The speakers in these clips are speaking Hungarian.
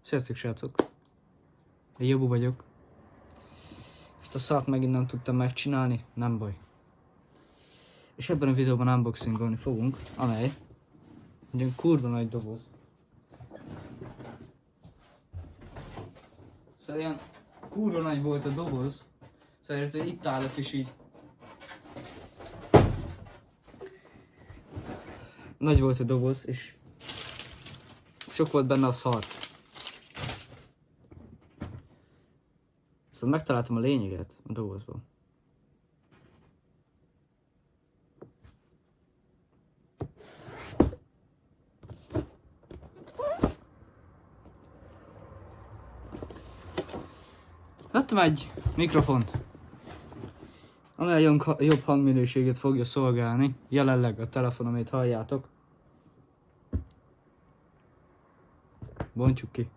Sziasztok, srácok! Én Jobu vagyok. Ezt a szart megint nem tudtam megcsinálni, nem baj. És ebben a videóban unboxingolni fogunk, amely ugyan kurva nagy doboz. Szóval ilyen kurva nagy volt a doboz. Szóval hogy itt állok és így nagy volt a doboz és sok volt benne a szar. Szóval megtaláltam a lényeget a dobozban. Vettem egy mikrofont, amely jobb hangminőséget fogja szolgálni, jelenleg a telefon, amit halljátok. Bontsuk ki.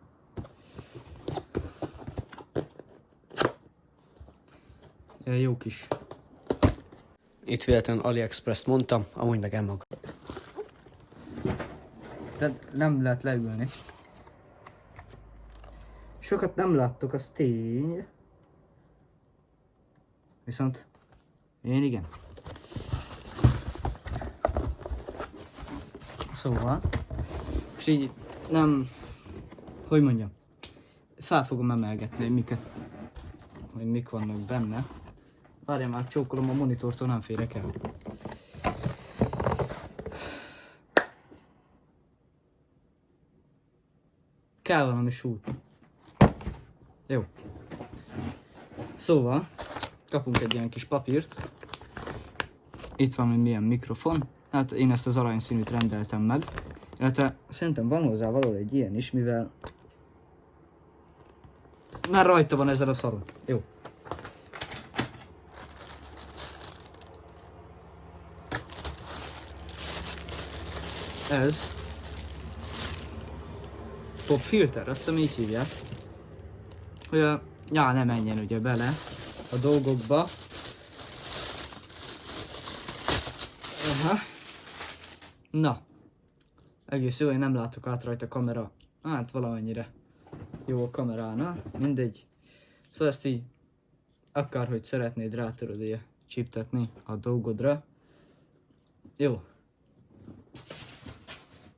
Ilyen jó kis. Itt véletlenül AliExpress-t mondtam, amúgy meg maga. Tehát nem lehet leülni. Sokat nem láttok, az tény. Viszont én igen. Szóval, és így nem, hogy mondjam, fel fogom emelgetni, hogy mik vannak benne. Várjál már, csókolom a monitortól, nem férek el. Kell valami súly. Jó. Szóval, kapunk egy ilyen kis papírt. Itt van, hogy milyen mikrofon. Hát én ezt az aranyszínűt rendeltem meg. Illetve szerintem van hozzá való egy ilyen is, mivel már rajta van ezzel a szaron. Jó. Ez pop filter, azt hiszem így hívják. Hogy a nyál ne menjen ugye bele a dolgokba. Aha. Na. Egész jó, én nem látok át rajta a kamera. Hát valamennyire jó a kameránál, mindegy. Szóval ezt így akárhogy szeretnéd rá tudod ilyen csíptetni a dolgodra. Jó.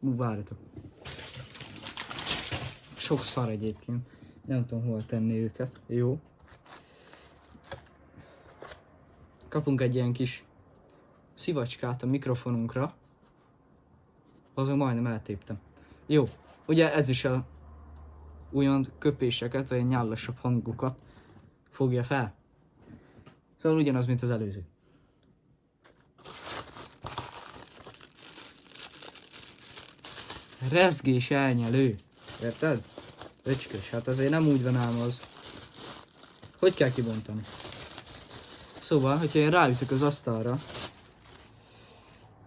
Várjatok. Sok szar egyébként. Nem tudom hol tenni őket. Jó. Kapunk egy ilyen kis szivacskát a mikrofonunkra. Azon majdnem eltéptem. Jó. Ugye ez is a úgymond köpéseket, vagy nyállasabb hangokat fogja fel. Szóval ugyanaz, mint az előző. Rezgés elnyelő. Érted? Öcskös, hát azért nem úgy van ám az. Hogy kell kibontani? Szóval, hogyha én ráütök az asztalra,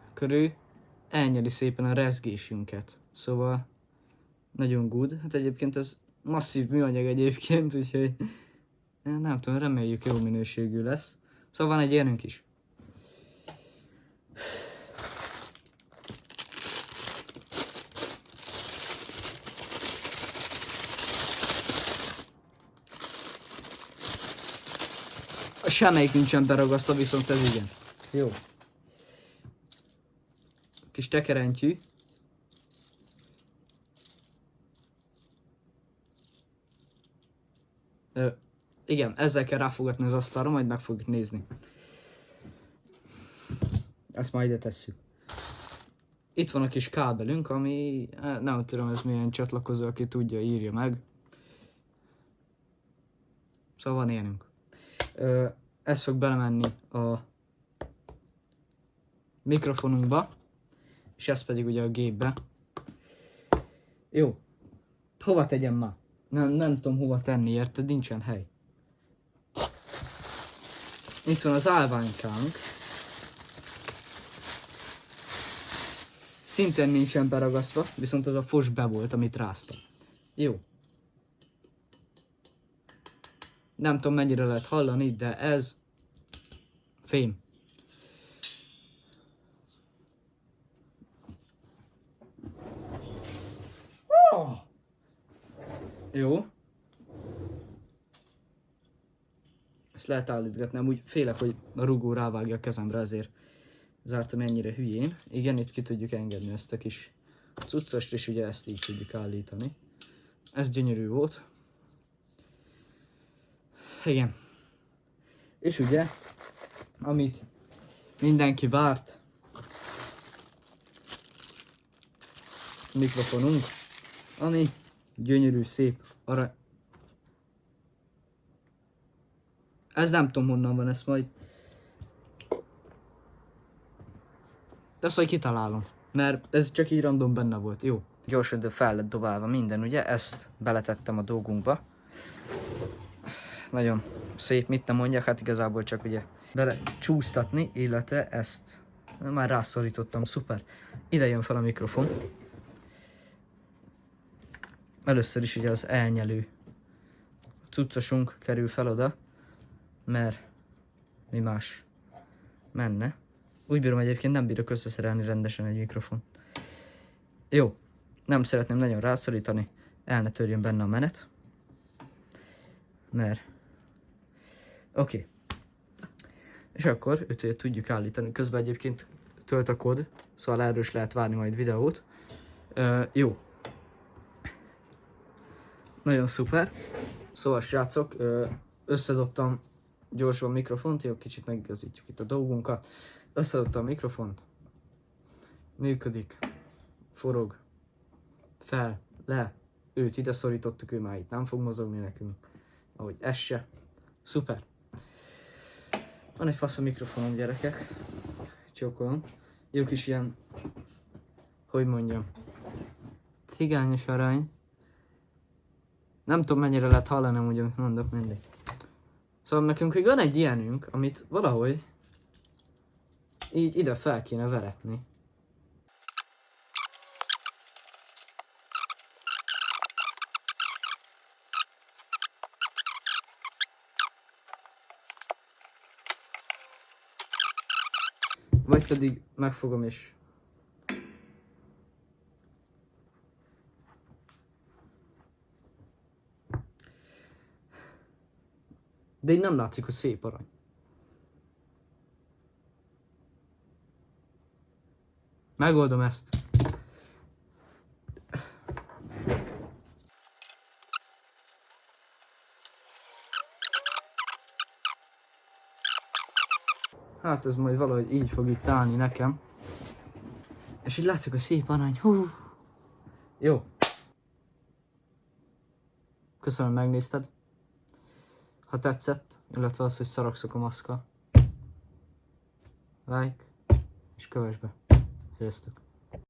akkor ő elnyeli szépen a rezgésünket. Szóval, nagyon good. Hát egyébként ez masszív műanyag egyébként, úgyhogy nem tudom, reméljük jó minőségű lesz. Szóval van egy ilyenünk is. Semmelyik nincsen beragasztva, viszont ez igen. Jó. Kis tekerentyű. Igen, ezzel kell ráfogatni az asztalra, majd meg fogjuk nézni. Ezt majd ide tesszük. Itt van a kis kábelünk, ami nem tudom ez milyen csatlakozó, aki tudja, írja meg. Szóval van ilyenünk. Ez fog belemenni a mikrofonunkba, és ez pedig ugye a gépbe. Jó. Hova tegyem már? Nem tudom hova tenni, érted? Nincsen hely. Itt van az állványkánk. Szintén nincsen beragasztva, viszont az a fos be volt, amit ráztam. Jó. Nem tudom mennyire lehet hallani, de ez fém. Oh! Jó. Ezt lehet állítgatni, amúgy félek, hogy a rugó rávágja a kezemre, ezért zártam ennyire hülyén. Igen, itt ki tudjuk engedni ezt a kis cuccost, és ugye ezt így tudjuk állítani. Ez gyönyörű volt. Igen. És ugye, amit mindenki várt, mikrofonunk, ami gyönyörű, szép, arany. Ez nem tudom honnan van, ezt majd... De azt majd kitalálom, mert ez csak így random benne volt, jó. Gyorsan, de fel lett dobálva minden, ugye? Ezt beletettem a dolgunkba. Nagyon szép, mit nem mondjak, hát igazából csak ugye bele csúsztatni, illetve ezt már rászorítottam, szuper. Ide jön fel a mikrofon. Először is ugye az elnyelő cuccosunk kerül fel oda, mert mi más menne. Úgy bírom egyébként, nem bírok összeszerelni rendesen egy mikrofon. Jó, nem szeretném nagyon rászorítani, el ne törjön benne a menet. Mert... Oké. És akkor őt tudjuk állítani. Közben egyébként tölt a kód, szóval erről is lehet várni majd videót. Jó. Nagyon szuper. Szóval srácok, összedobtam gyorsan a mikrofont, jó, kicsit megigazítjuk itt a dolgunkat. Összedobtam a mikrofont. Működik. Forog. Fel. Le. Őt ide szorítottuk, ő már itt nem fog mozogni nekünk. Ahogy ez se. Szuper. Van egy fasz a mikrofonom, gyerekek. Csókolom. Jó kis ilyen, hogy mondjam, cigányos arany. Nem tudom mennyire lehet hallani, amúgy, amit mondok, mindig. Szóval nekünk még van egy ilyenünk, amit valahogy így ide fel kéne veretni. Vagy pedig megfogom és... De így nem látszik, hogy szép arany. Megoldom ezt. Hát ez majd valahogy így fog itt állni nekem. És így látszik, hogy szép arany. Hú. Jó. Köszönöm, megnézted. Ha tetszett, illetve az, hogy szaragszok a maszka. Like, és kövess be. Sziasztok.